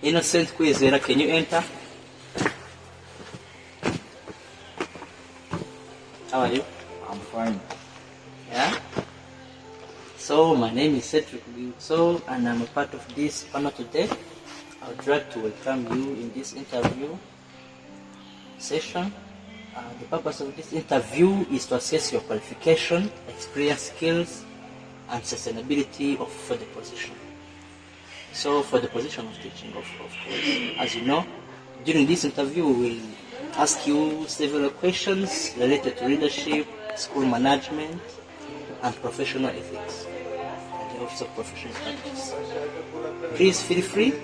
Innocent Kwizera, can you enter? How are you? I'm fine. Yeah? So, my name is Cedric, and I'm a part of this panel today. I would like to welcome you in this interview session. The purpose of this interview is to assess your qualification, experience, skills, and sustainability for the position. So, for the position of teaching, of course, as you know, during this interview, we will ask you several questions related to leadership, school management, and professional ethics, and the Office of Professional Practice. Please feel free,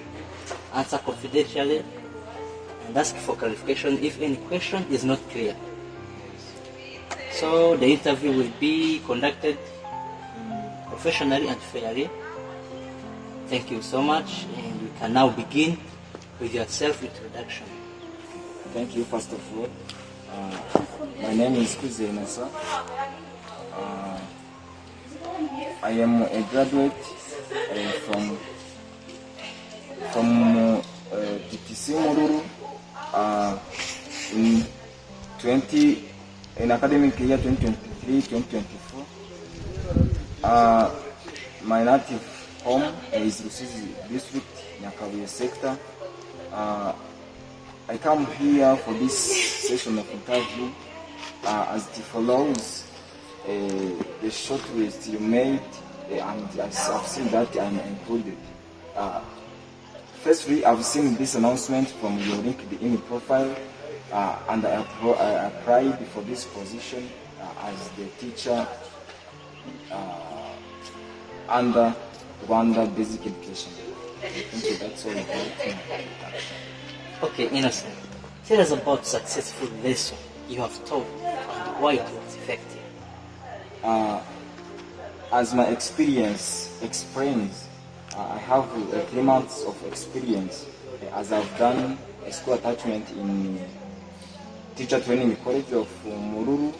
answer confidentially, and ask for clarification if any question is not clear. So the interview will be conducted professionally and fairly. Thank you so much, and we can now begin with your self-introduction. Thank you, first of all. My name is Kwizera. I am a graduate from TTC Moruru in academic year 2023-2024. My native home is Rusizi district, Nyakabuye sector. I come here for this session of interview as it follows the short list you made, and I've seen that I'm included. Firstly, I've seen this announcement from your LinkedIn profile, and I applied for this position as the teacher under Rwanda Basic Education. Thank you. That's all about my introduction. Okay, Innocent, tell us about successful lesson you have taught and why it was effective. As my experience explains, I have 3 months of experience as I've done a school attachment in Teacher Training College of Moruru.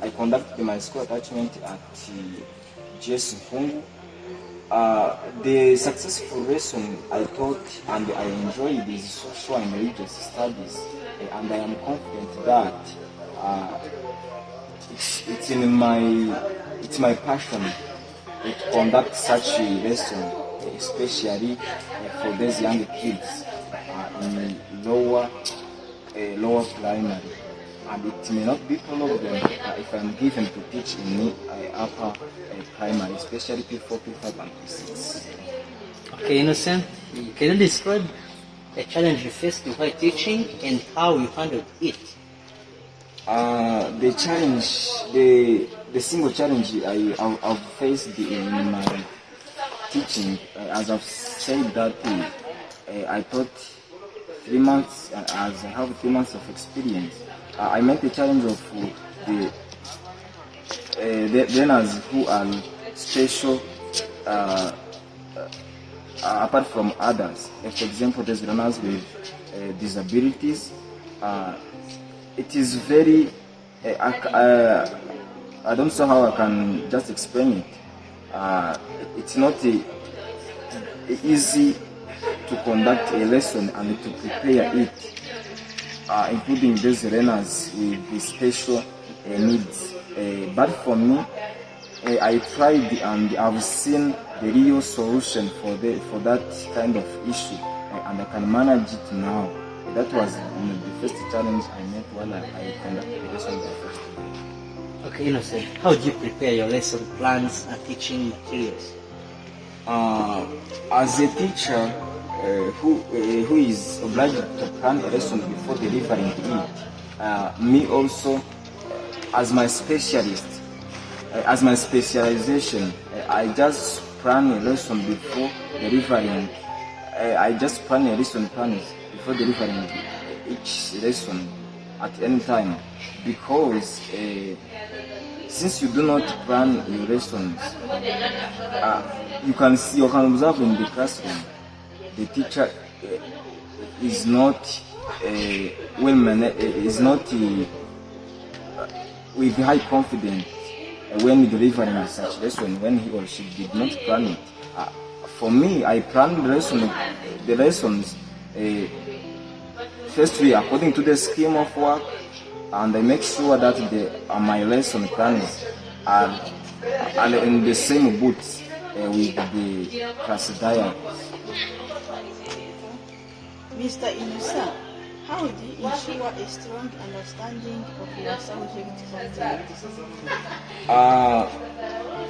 I conducted my school attachment at GS Nkungu. The successful lesson I taught and I enjoyed is social and religious studies, and I am confident that it's my passion to conduct such a lesson, especially for these young kids in lower primary. And it may not be problem if I'm given to teach in upper primary, especially P4, P5, and P6. Okay, Innocent, can you describe a challenge you faced while teaching and how you handled it? The single challenge I've faced in my teaching, as I've said that I taught 3 months, as I have 3 months of experience. I met the challenge of the learners who are special apart from others. For example, there's learners with disabilities. It is very, I don't know how I can just explain it. It's not easy to conduct a lesson and to prepare it, including those learners with special needs. But for me, I tried and I've seen the real solution for that kind of issue, and I can manage it now. That was the first challenge I met while I conducted the lesson the first day. Okay, Innocent, how do you prepare your lesson plans and teaching materials? As a teacher who is obliged to plan a lesson before delivering it, me also, as my specialist, as my specialization, I just plan a lesson before delivering. I just plan a lesson plan before delivering each lesson at any time, because since you do not plan your lessons, you can observe in the classroom the teacher is not is not with high confidence when delivering such lesson when he or she did not plan it. For me, I planned the lesson the lessons firstly according to the scheme of work, and I make sure that my lesson plans are in the same boots with the class diaries. Mr. Inusa, how do you ensure a strong understanding of your subject content?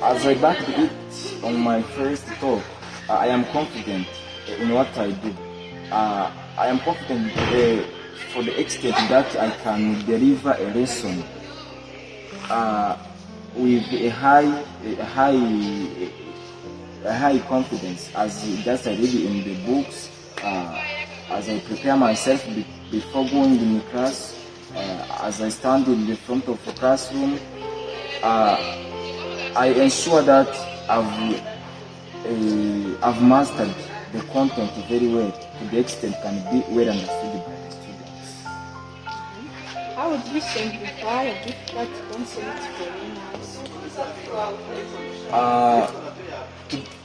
As I backed it on my first talk, I am confident in what I do. I am confident for the extent that I can deliver a lesson with a high confidence, as just I read in the books, as I prepare myself before going in class, as I stand in the front of the classroom. I ensure that I've mastered the content very well to the extent can be well understood by the students. How would you simplify a difficult concept for learners?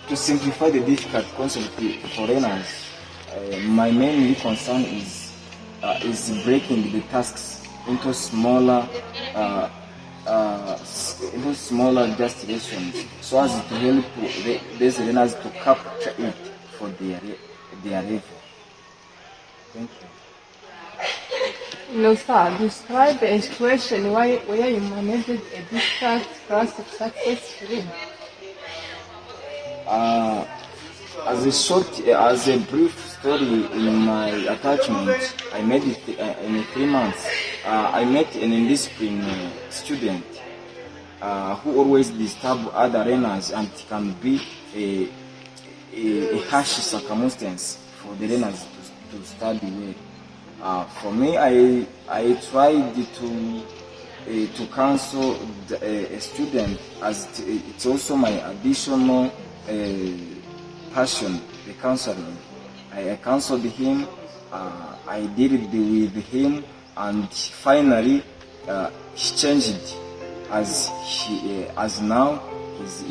To simplify the difficult concept for learners, my main concern is breaking the tasks into smaller just lessons, so as to help these learners to capture it for their level. Thank you. No, sir. Describe a situation where you managed a difficult class successfully. As a brief story in my attachment, I made it in 3 months. I met an indisciplined student who always disturb other learners, and it can be a harsh circumstance for the learners to study well. For me, I tried to counsel a student, as it's also my additional passion, the counseling. I counseled him, I did it with him, and finally he changed, as now he's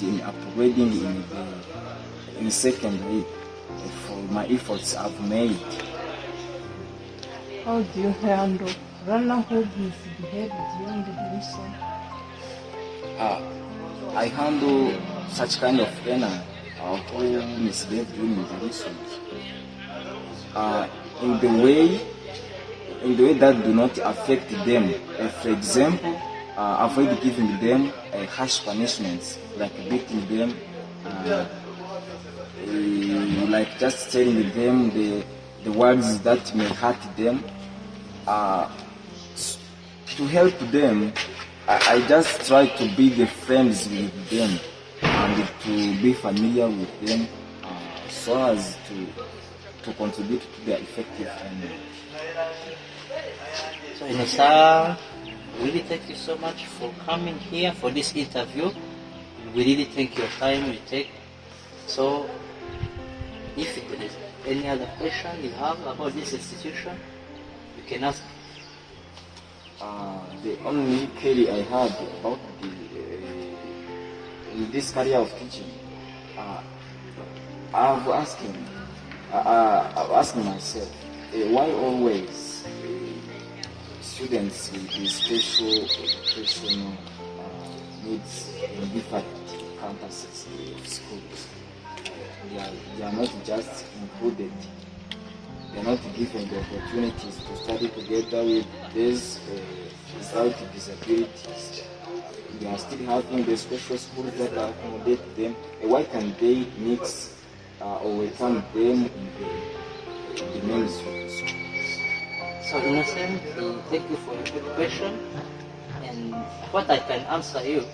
in upgrading in secondary for my efforts I've made. How do you handle runner who misbehaved during the lesson? I handle such kind of learner who misbehave during the lessons in the way that do not affect them. For example, avoid giving them harsh punishments, like beating them, like just telling them the words that may hurt them. To help them, I just try to be the friends with them and to be familiar with them, so as to contribute to their effective learning. So Inusa, really thank you so much for coming here for this interview. We really thank your time you take. So if there is any other question you have about this institution, you can ask. The only query I had about this career of teaching, I've asked myself, why always students with special educational needs in different campuses of schools, they are not just included. They are not given the opportunities to study together with these without disabilities. They are still having the special schools that accommodate them. Why can they mix or welcome them in the mainstream schools? So Innocent, thank you for your good question. And what I can answer you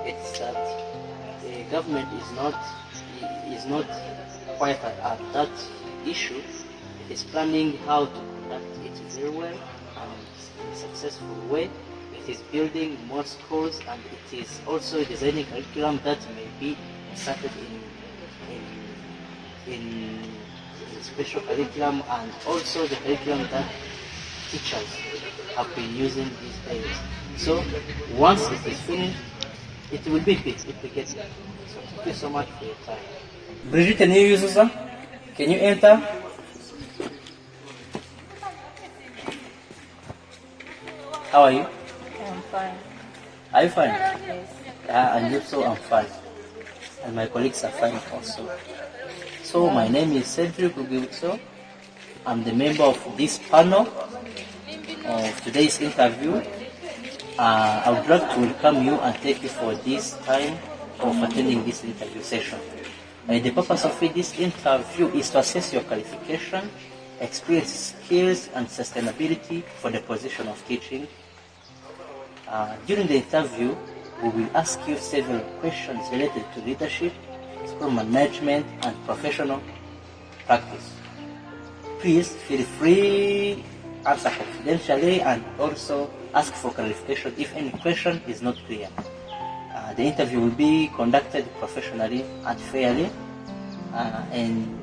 is that the government is not quite at that issue. It is planning how to conduct it very well and in a successful way. It is building more schools, and it is also designing curriculum that may be inserted in special curriculum, and also the curriculum that teachers have been using these days. So once it is finished, it will be fixed. It will get fixed. So thank you so much for your time. Brigitte, can you use this one? Can you enter? How are you? I'm fine. Are you fine? Yes. And you so I'm fine. And my colleagues are fine also. So my name is Cedric Ugilso. I'm the member of this panel of today's interview. I would like to welcome you and thank you for this time of attending this interview session. The purpose of this interview is to assess your qualification, experience, skills, and sustainability for the position of teaching. During the interview, we will ask you several questions related to leadership, school management, and professional practice. Please feel free to answer confidentially and also ask for clarification if any question is not clear. The interview will be conducted professionally and fairly. And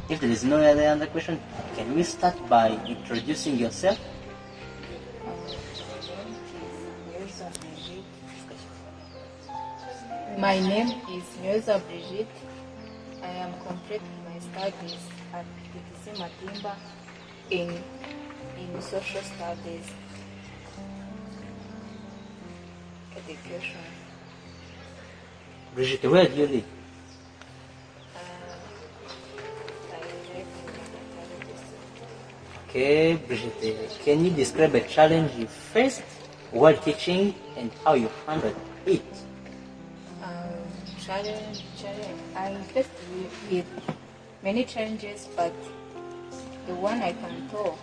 if there is no other question, can we start by introducing yourself? My name is Mioza Brigitte. I am completing my studies at PTC Matimba in social studies education. Brigitte, where do you live? Okay, Brigitte, can you describe a challenge you faced while teaching and how you handled it? Challenge. I faced with many challenges, but the one I can talk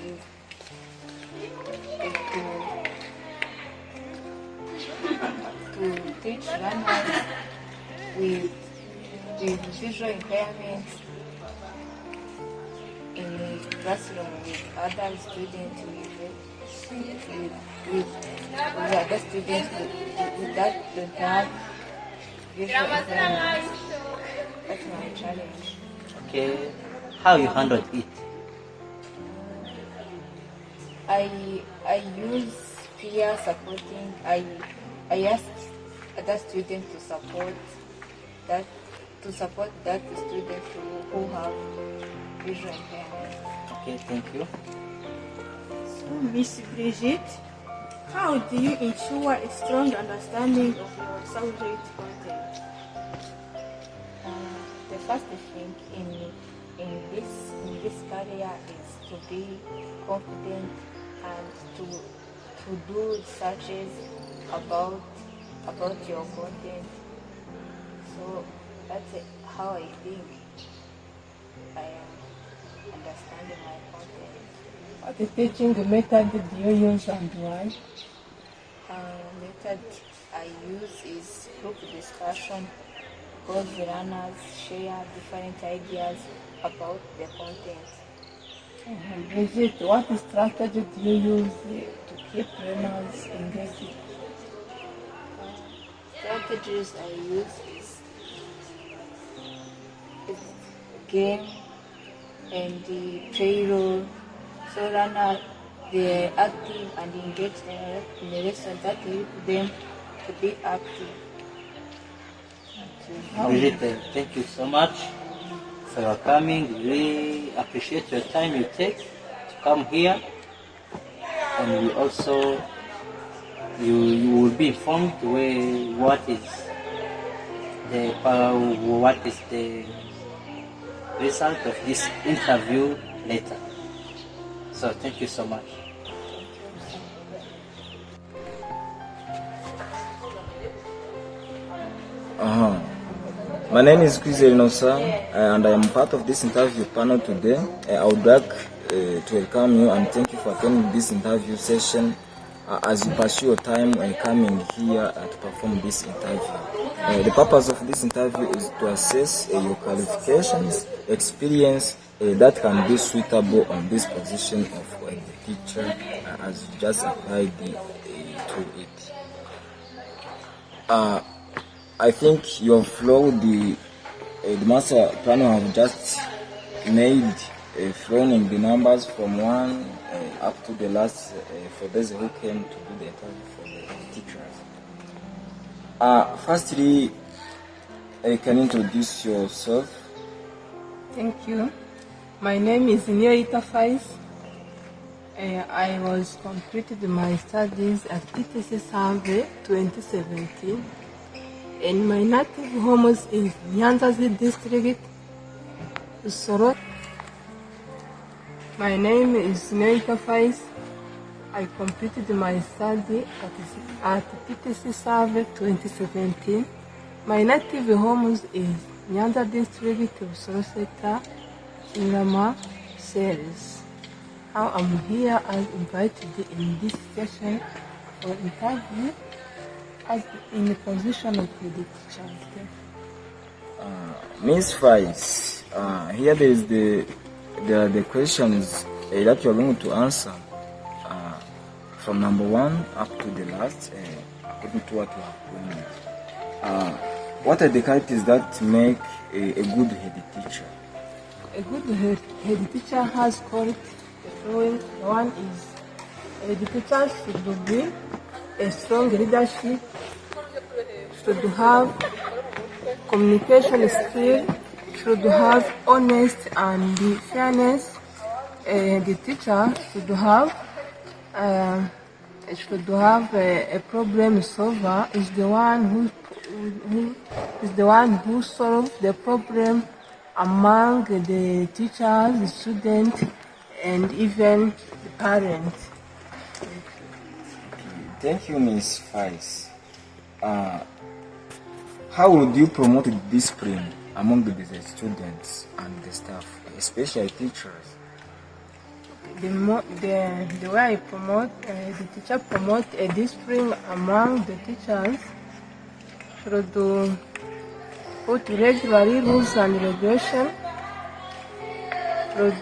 is to teach learners with visual impairments in the classroom with other students with other students with that don't have visual impairments. That's my challenge. Okay, how you handled it? I use peer supporting. I ask other students to support that student who have visual impairment. Okay, thank you. So, Miss Brigitte, how do you ensure a strong understanding of your subject content? The first thing in this career is to be confident and to do researches about your content. So that's how I think I am understanding my content. What teaching method do you use and why? Method I use is group discussion because the learners share different ideas about the content. Brigitte, what strategy do you use to keep learners engaged? Strategies I use is game and the play role, so learners they're active and engaged in the lesson that help them to be active. Brigitte, thank you so much for your coming. We really appreciate your time you take to come here. And we also, you will be informed what is the result of this interview later. So thank you so much. My name is Chris Elinosa, and I am part of this interview panel today. I would like to welcome you and thank you for attending this interview session as you pursue your time when coming here to perform this interview. The purpose of this interview is to assess your qualifications, experience that can be suitable on this position of a teacher as you just applied to it. I think you have followed the master planner have just made flowing the numbers from 1 up to the last for those who came to do the interview for the teachers. Firstly, can you introduce yourself? Thank you. My name is Nyoita Faiz. I was completed my studies at TTC Survey 2017. And my native home is Nyanza district, Sorot. My name is Nyoita Faiz. I completed my study at TTC Survey 2017. My native home is Nyanza district, Soroseta, Chingama, Sales. Now I'm here as invited in this session for interview as in the position of the teacher. Miss Faiz, here there is the questions that you are going to answer from number 1 up to the last, according to what you have planned. What are the qualities that make a good head teacher? A good head teacher has qualities. The following one is the teacher should be a strong leadership, should have communication skill, should have honest and fairness. The teacher should have a problem solver. Is the one who solves the problem among the teachers, the students, and even the parents. Thank you, Miss Faiz. How would you promote discipline among the students and the staff, especially teachers? The way I promote, the teacher promote a discipline among the teachers should put regular rules and regulations,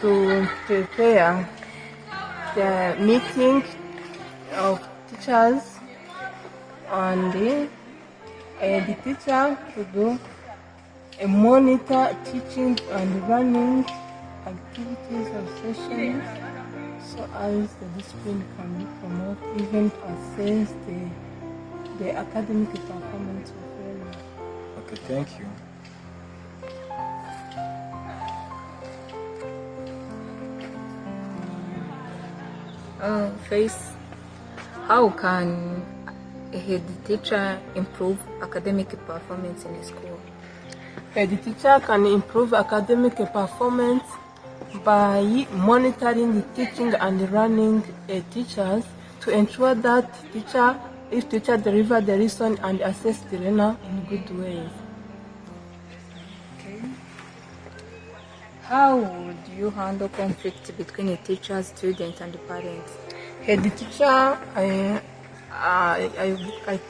to prepare the meeting of teachers, and the teacher should do a monitor teaching and running activities of sessions so as the discipline can be promoted, even to assess the academic performance of learners. Okay, thank you. Face, how can a head teacher improve academic performance in a school? The teacher can improve academic performance by monitoring the teaching and running teachers to ensure that each teacher deliver the lesson and assess the learner in good ways. Okay. How would you handle conflict between a teacher, student, and the parents? Head teacher, I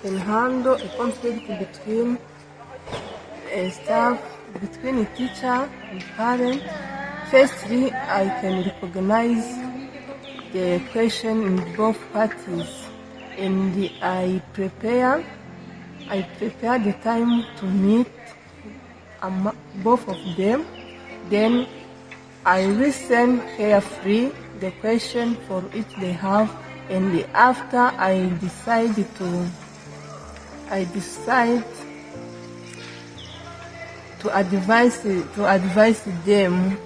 can handle a conflict between a staff, between a teacher and parent. Firstly, I can recognize the question in both parties, and I prepare the time to meet both of them. Then I listen carefully the question for each they have, and after I decide to advise them.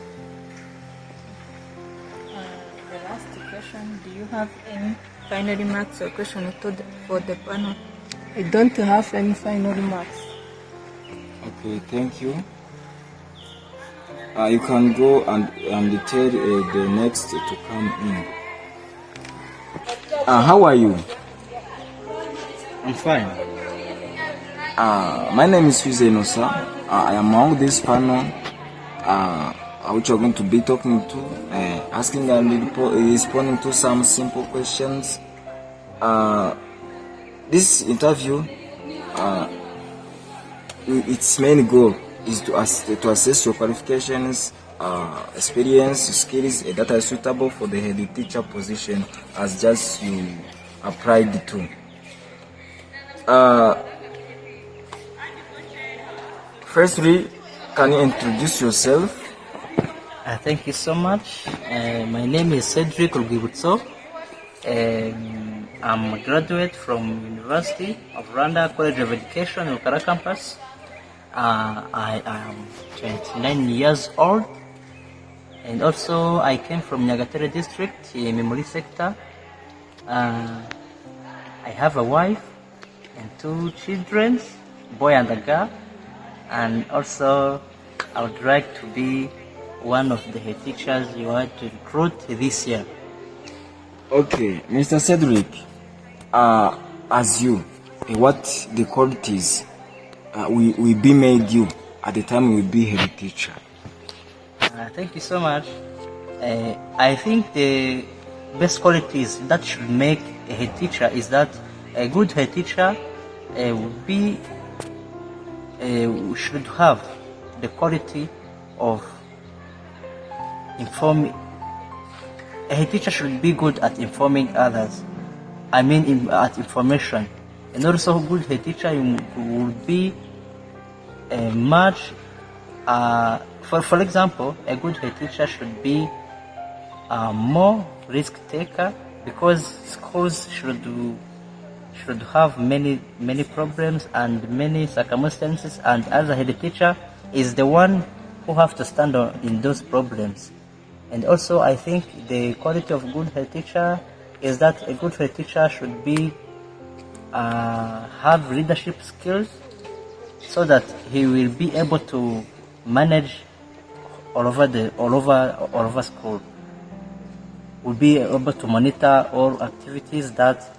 The last question, do you have any final remarks or question for the panel? I don't have any final remarks. Okay, thank you. You can go and tell the next to come in. How are you? I'm fine. My name is Hussein. I am among this panel, which you are going to be talking to, asking and responding to some simple questions. This interview, its main goal is to assess your qualifications, experience, skills that are suitable for the head teacher position as just you applied to. Firstly, can you introduce yourself? Thank you so much. My name is Cedric Olgibutso. I'm a graduate from University of Rwanda College of Education, Rukara campus. I am 29 years old, and also I came from Nyagatare district, Memori sector. I have a wife and 2 children, boy and a girl, and also I would like to be one of the head teachers you want to recruit this year. Okay, Mr. Cedric, as you, what the qualities will be made you at the time you will be head teacher? Thank you so much. I think the best qualities that should make a head teacher is that a good head teacher should have the quality of informing. A head teacher should be good at informing others. At information. And also, a good head teacher would be for example, a good head teacher should be more risk taker, because schools should have many problems and many circumstances, and as a head teacher is the one who have to stand in those problems. And also, I think the quality of good head teacher is that a good head teacher should be have leadership skills, so that he will be able to manage all over school. Will be able to monitor all activities that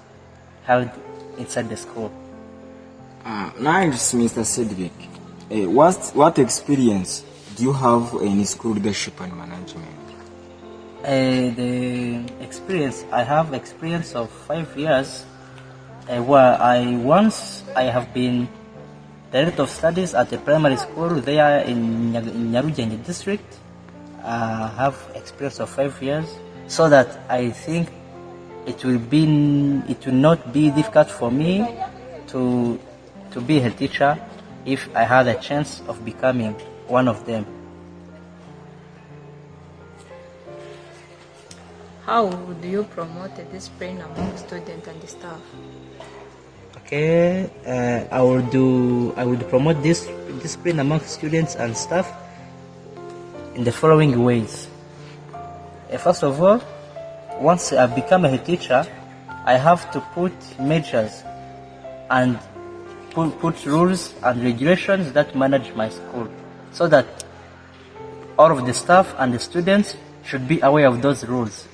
held inside the school. Nice, Mr. Cedric. What experience do you have in school leadership and management? The experience, I have experience of 5 years, where I have been director of studies at a primary school there in Nyarugenge district. I have experience of 5 years, so that I think it will not be difficult for me to be a teacher if I had a chance of becoming one of them. How do you promote discipline among students and staff? Okay, I would promote this discipline among students and staff in the following ways. First of all, once I become a head teacher, I have to put measures and put rules and regulations that manage my school, so that all of the staff and the students should be aware of those rules.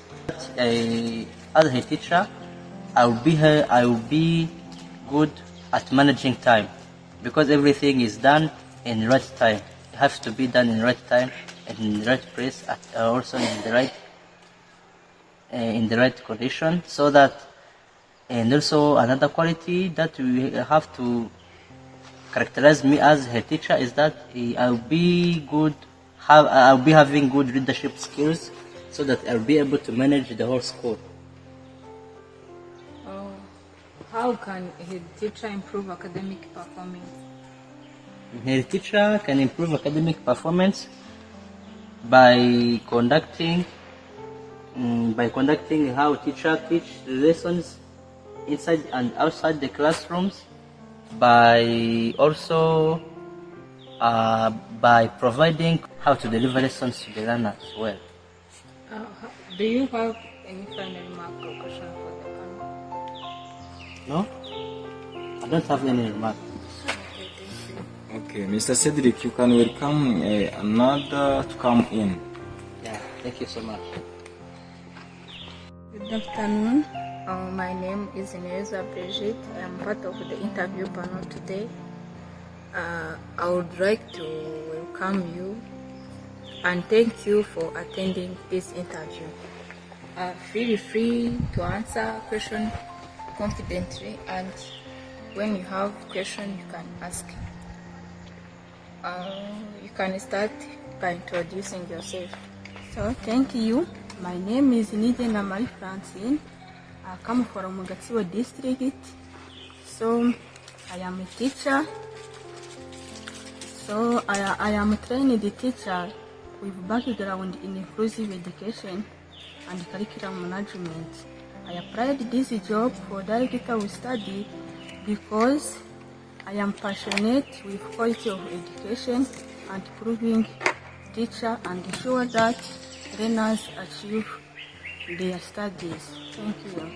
As a head teacher, I will be good at managing time, because everything is done in the right time. It has to be done in the right time and in the right place, also in the right condition, so that. And also, another quality that we have to characterize me as a head teacher is that I'll be having good leadership skills, so that I'll be able to manage the whole school. How can a head teacher improve academic performance? A head teacher can improve academic performance by conducting how teacher teach the lessons inside and outside the classrooms, by providing how to deliver lessons to the learners well. Do you have any final remark or question for the panel? No? I don't have any remark. Okay, Mr. Cedric, you can welcome another to come in. Yeah, thank you so much. Good afternoon. My name is Ineza Brigitte. I am part of the interview panel today. I would like to welcome you and thank you for attending this interview. Feel free to answer questions confidently, and when you have questions, you can ask. You can start by introducing yourself. So, thank you. My name is Nidena Marie Francine. I come from Gatsibo district. So, I am a teacher. So, I am a trained teacher with background in inclusive education and curriculum management. I applied this job for director of study because I am passionate with quality of education and improving teacher and ensure that learners achieve their studies. Thank you.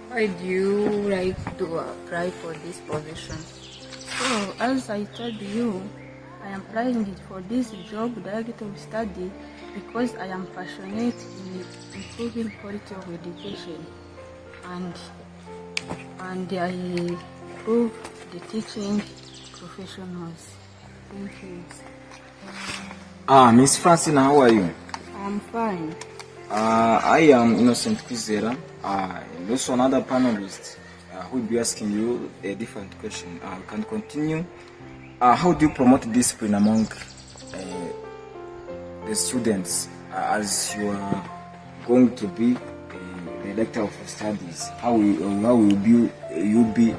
Why do you like to apply for this position? So, as I told you, I am applying for this job, director of study, because I am passionate in improving quality of education, and I improve the teaching professionals. Thank you. Miss Francine, how are you? I'm fine. I am Innocent Kwizera, and also another panelist who will be asking you a different question. We can continue. How do you promote discipline among the students as you are going to be the director of studies? How will you be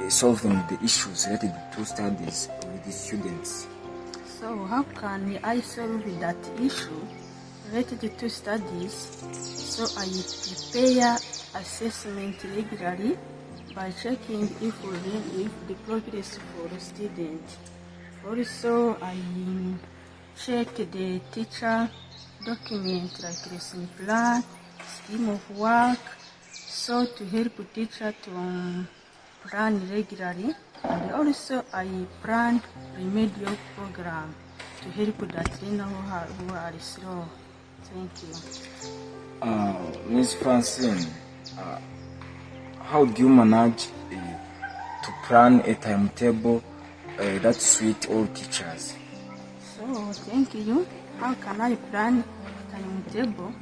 solving the issues related to studies with the students? So, how can I solve that issue related to studies? So, I prepare assessment regularly by checking if the progress for the student. Also, I check the teacher document like lesson plan, scheme of work, so to help teacher to plan regularly. And also, I plan remedial program to help that learner who are slow. Thank you. Miss Francine, how do you manage to plan a timetable that suits all teachers? So, thank you. How can I plan timetable?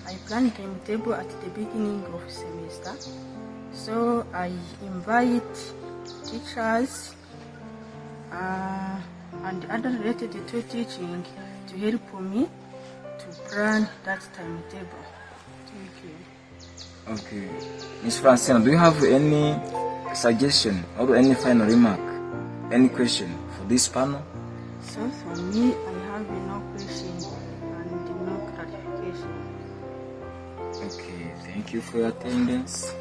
I plan timetable at the beginning of semester. So, I invite teachers and other related to teaching to help me to plan that timetable. Thank you. Okay. Ms. Francine, do you have any suggestion or any final remark, any question for this panel? So for me, I have no question and no clarification. Okay, thank you for your attendance.